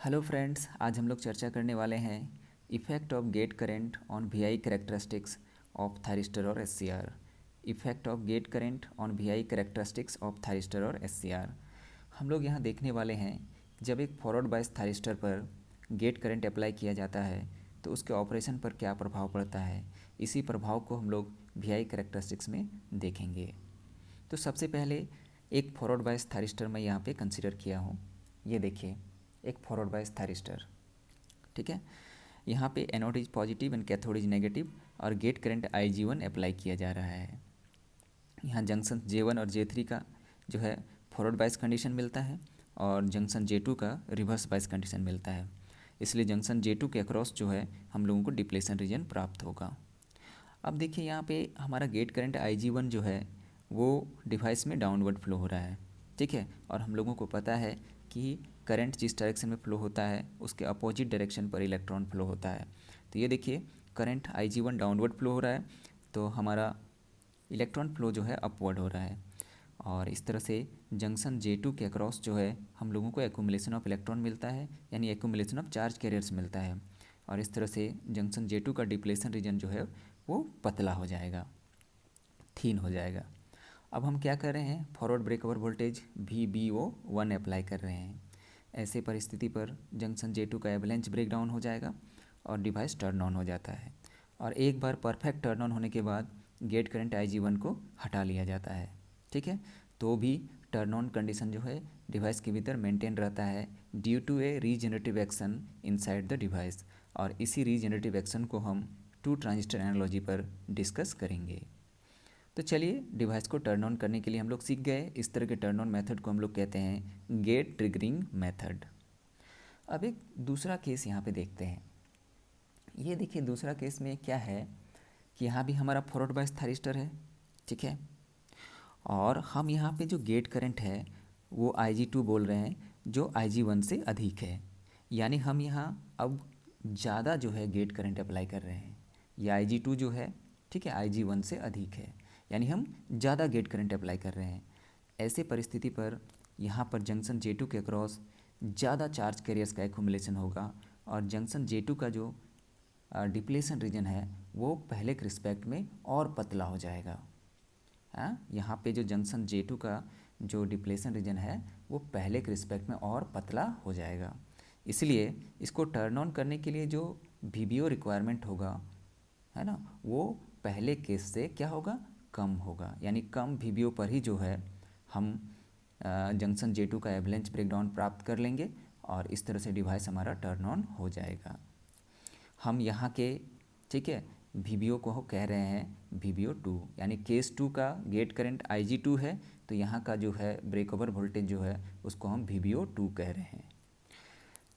Hello friends, आज हम लोग चर्चा करने वाले हैं effect of gate current on VI characteristics of thyristor और SCR. Effect of gate current on VI characteristics of thyristor और एससीआर। हम लोग यहाँ देखने वाले हैं जब एक फॉरवर्ड बायस थायरिस्टर पर गेट करंट अप्लाई किया जाता है तो उसके ऑपरेशन पर क्या प्रभाव पड़ता है। इसी प्रभाव को हम लोग वीआई कैरेक्टरिस्टिक्स में देखेंगे। तो सबसे पहले एक फॉरवर्ड बायस थायरिस्टर मैं यहाँ पे कंसिडर किया हूँ। ये देखिए, एक फॉरवर्ड बायस थायरिस्टर, ठीक है। यहाँ पे anode is positive and cathode is negative और गेट करंट IG1 अप्लाई किया जा रहा है। यहाँ जंक्शन J1 और J3 का जो है फॉरवर्ड बायस कंडीशन मिलता है और जंक्शन J2 का रिवर्स बायस कंडीशन मिलता है। इसलिए जंक्शन J2 के अक्रॉस जो है हम लोगों को डिप्लेशन रीजन प्राप्त होगा। अब देखिए, यहाँ पे हमारा गेट करंट IG1 जो है वो डिवाइस में डाउनवर्ड फ्लो हो रहा है, ठीक है। और हम लोगों को पता है कि करंट जिस डायरेक्शन में फ्लो होता है उसके अपोजिट डायरेक्शन पर इलेक्ट्रॉन फ्लो होता है। तो ये देखिए, करंट IG1 डाउनवर्ड फ्लो हो रहा है तो हमारा इलेक्ट्रॉन फ्लो जो है अपवर्ड हो रहा है। और इस तरह से जंक्शन J2 के अक्रॉस जो है हम लोगों को एक्यूमुलेशन ऑफ इलेक्ट्रॉन मिलता है, यानी एक्यूमुलेशन ऑफ चार्ज कैरियर्स मिलता है। और इस तरह से जंक्शन J2 का डिप्लेशन रीजन जो है वो पतला हो जाएगा, थीन हो जाएगा। अब हम क्या कर रहे हैं, forward breakover voltage VBO1 apply कर रहे हैं। ऐसे परिस्थिति पर जंक्शन J2 का एवलेंच ब्रेकडाउन हो जाएगा और डिवाइस टर्न ऑन हो जाता है। और एक बार परफेक्ट टर्न ऑन होने के बाद गेट करंट IG1 को हटा लिया जाता है, ठीक है। तो भी टर्न ऑन कंडीशन जो है डिवाइस के भीतर मेंटेन रहता है due to a regenerative action inside the device. और इसी रीजनरेटिव एक्शन को हम टू ट्रांजिस्टर एनालॉजी पर डिस्कस करेंगे। तो चलिए, डिवाइस को टर्न ऑन करने के लिए हम लोग सीख गए। इस तरह के टर्न ऑन मेथड को हम लोग कहते हैं गेट ट्रिगरिंग मेथड। अब एक दूसरा केस यहाँ पे देखते हैं। ये देखिए, दूसरा केस में क्या है कि यहाँ भी हमारा फॉरवर्ड बायस थायरिस्टर है, ठीक है। और हम यहाँ पे जो गेट करंट है वो IG2 बोल रहे हैं जो IG1 से अधिक है। यानी हम यहाँ अब ज़्यादा जो है गेट करंट अप्लाई कर रहे हैं। ये IG2 जो है, ठीक है, IG1 से अधिक है, यानी हम ज़्यादा गेट करंट अप्लाई कर रहे हैं। ऐसे परिस्थिति पर यहाँ पर जंक्शन J2 के अक्रॉस ज़्यादा चार्ज कैरियर्स का एक्यूमुलेशन होगा और जंक्शन J2 का जो डिप्लेशन रीजन है वो पहले के रिस्पेक्ट में और पतला हो जाएगा। यहाँ पे जो जंक्शन J2 का जो डिप्लेशन रीजन है वो पहले के रिस्पेक्ट में और पतला हो जाएगा। इसलिए इसको टर्न ऑन करने के लिए जो VBO रिक्वायरमेंट होगा, है ना, वो पहले केस से क्या होगा, कम होगा। यानी कम VBO पर ही जो है हम जंक्शन J2 का एवलेंच ब्रेकडाउन प्राप्त कर लेंगे और इस तरह से डिवाइस हमारा टर्न ऑन हो जाएगा। हम यहाँ के, ठीक है, VBO को कह रहे हैं VBO2, यानी केस 2 का गेट करंट IG2 है तो यहाँ का जो है ब्रेकओवर वोल्टेज जो है उसको हम VBO2 कह रहे हैं।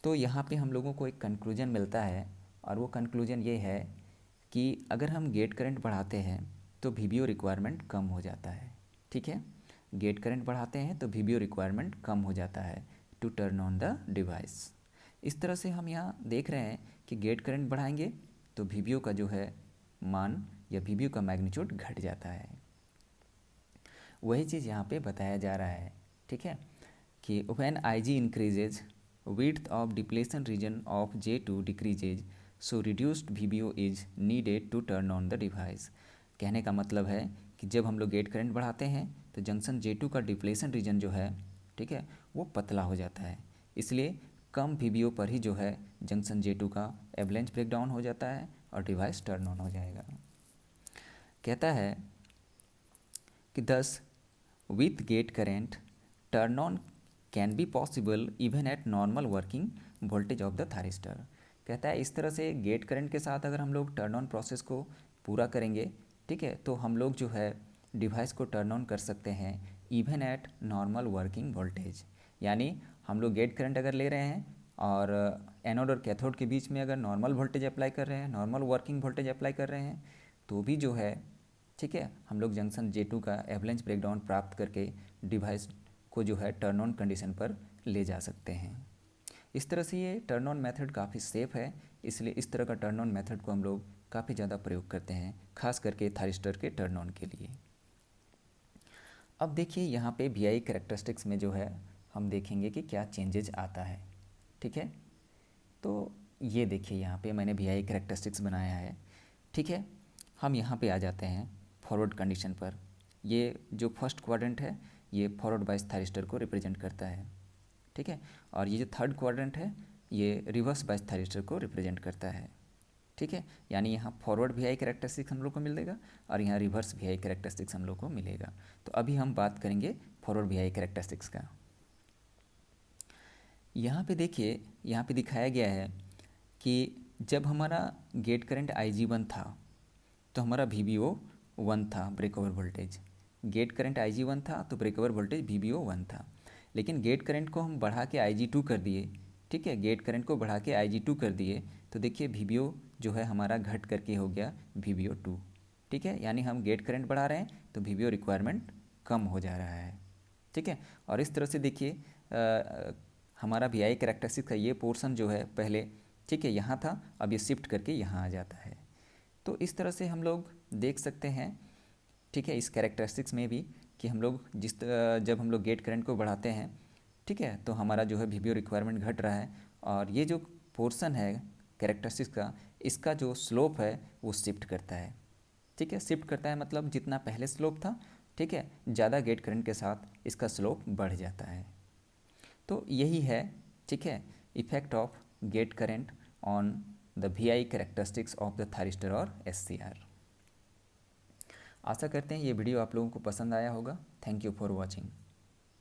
तो यहाँ पे हम लोगों को एक कंक्लूजन मिलता है और वो कंक्लूजन ये है कि अगर हम गेट करंट बढ़ाते हैं तो VBO रिक्वायरमेंट कम हो जाता है, ठीक है। गेट करंट बढ़ाते हैं तो VBO रिक्वायरमेंट कम हो जाता है to turn on the device. इस तरह से हम यहाँ देख रहे हैं कि गेट करंट बढ़ाएंगे तो VBO का जो है मान या VBO का मैग्नीट्यूड घट जाता है। वही चीज़ यहाँ पे बताया जा रहा है, ठीक है, कि when IG increases width of depletion region of J2 decreases so reduced VBO is needed to turn on the device। कहने का मतलब है कि जब हम लोग गेट करंट बढ़ाते हैं तो जंक्शन J2 का डिप्लेशन रीजन जो है, ठीक है, वो पतला हो जाता है। इसलिए कम VBO पर ही जो है जंक्शन J2 का एवलेंच ब्रेकडाउन हो जाता है और डिवाइस टर्न ऑन हो जाएगा। कहता है कि thus with gate current turn on can be possible even at normal working voltage of the thyristor. कहता है इस तरह से गेट करंट के साथ अगर हम लोग टर्न ऑन प्रोसेस को पूरा करेंगे, ठीक है, तो हम लोग जो है डिवाइस को टर्न ऑन कर सकते हैं even at normal working voltage. यानी हम लोग गेट करंट अगर ले रहे हैं और एनोड और कैथोड के बीच में अगर नॉर्मल वोल्टेज अप्लाई कर रहे हैं, नॉर्मल वर्किंग वोल्टेज अप्लाई कर रहे हैं, तो भी जो है, ठीक है, हम लोग जंक्शन J2 का एवलेंच ब्रेकडाउन प्राप्त करके डिवाइस को जो है टर्न ऑन कंडीशन पर ले जा सकते हैं। इस तरह से ये टर्न ऑन मेथड काफ़ी सेफ़ है, इसलिए इस तरह का टर्न ऑन मेथड को हम लोग काफ़ी ज़्यादा प्रयोग करते हैं, खास करके थायरिस्टर के टर्न ऑन के लिए। अब देखिए, यहाँ पे VI कैरेक्टरिस्टिक्स में जो है हम देखेंगे कि क्या चेंजेज आता है, ठीक है। तो ये देखिए यहाँ पे मैंने वी आई करेक्टरिस्टिक्स बनाया है। ठीक है, हम यहाँ पे आ जाते हैं फॉरवर्ड कंडीशन पर। ये जो फर्स्ट क्वाड्रेंट है ये फॉरवर्ड बायस थायरिस्टर को रिप्रेजेंट करता है। ठीक है, और ये जो थर्ड क्वाड्रेंट है ये रिवर्स बायस थायरिस्टर को रिप्रेजेंट करता है। ठीक है, यानी यहाँ फॉरवर्ड वी आई करेक्टरिस्टिक्स हम लोग को मिलेगा और यहाँ रिवर्स वी आई करेक्टरिस्टिक्स हम लोग को मिलेगा। तो अभी हम बात करेंगे फॉरवर्ड वी आई करेक्टरिस्टिक्स का। यहाँ पे देखिए, यहाँ पे दिखाया गया है कि जब हमारा गेट करंट IG1 था तो हमारा VBO 1 था, break over voltage. Gate current IG1 था तो ब्रेक ओवर वोल्टेज VBO 1 था। लेकिन गेट करंट को हम बढ़ा के IG2 कर दिए। ठीक है, गेट करंट को बढ़ा के IG2 कर दिए तो देखिए VBO जो है हमारा घट करके हो गया VBO 2। ठीक है, यानी हम गेट करंट बढ़ा रहे हैं तो VBO रिक्वायरमेंट कम हो जा रहा है। ठीक है, और इस तरह से देखिए हमारा वी आई करेक्टरिस्टिक्स का ये पोर्शन जो है पहले, ठीक है, यहाँ था, अब ये शिफ्ट करके यहाँ आ जाता है। तो इस तरह से हम लोग देख सकते हैं, ठीक है, इस कैरेक्टरिस्टिक्स में भी कि हम लोग जब हम लोग गेट करंट को बढ़ाते हैं, ठीक है, तो हमारा जो है VBO रिक्वायरमेंट घट रहा है और ये जो पोर्शन है कैरेक्टरिस्टिक्स का, इसका जो स्लोप है वो शिफ्ट करता है। ठीक है, शिफ्ट करता है मतलब जितना पहले स्लोप था, ठीक है, ज़्यादा गेट करंट के साथ इसका स्लोप बढ़ जाता है। तो यही है, ठीक है, effect of gate current on the V I characteristics of the thyristor और SCR। आशा करते हैं ये वीडियो आप लोगों को पसंद आया होगा। Thank you for watching.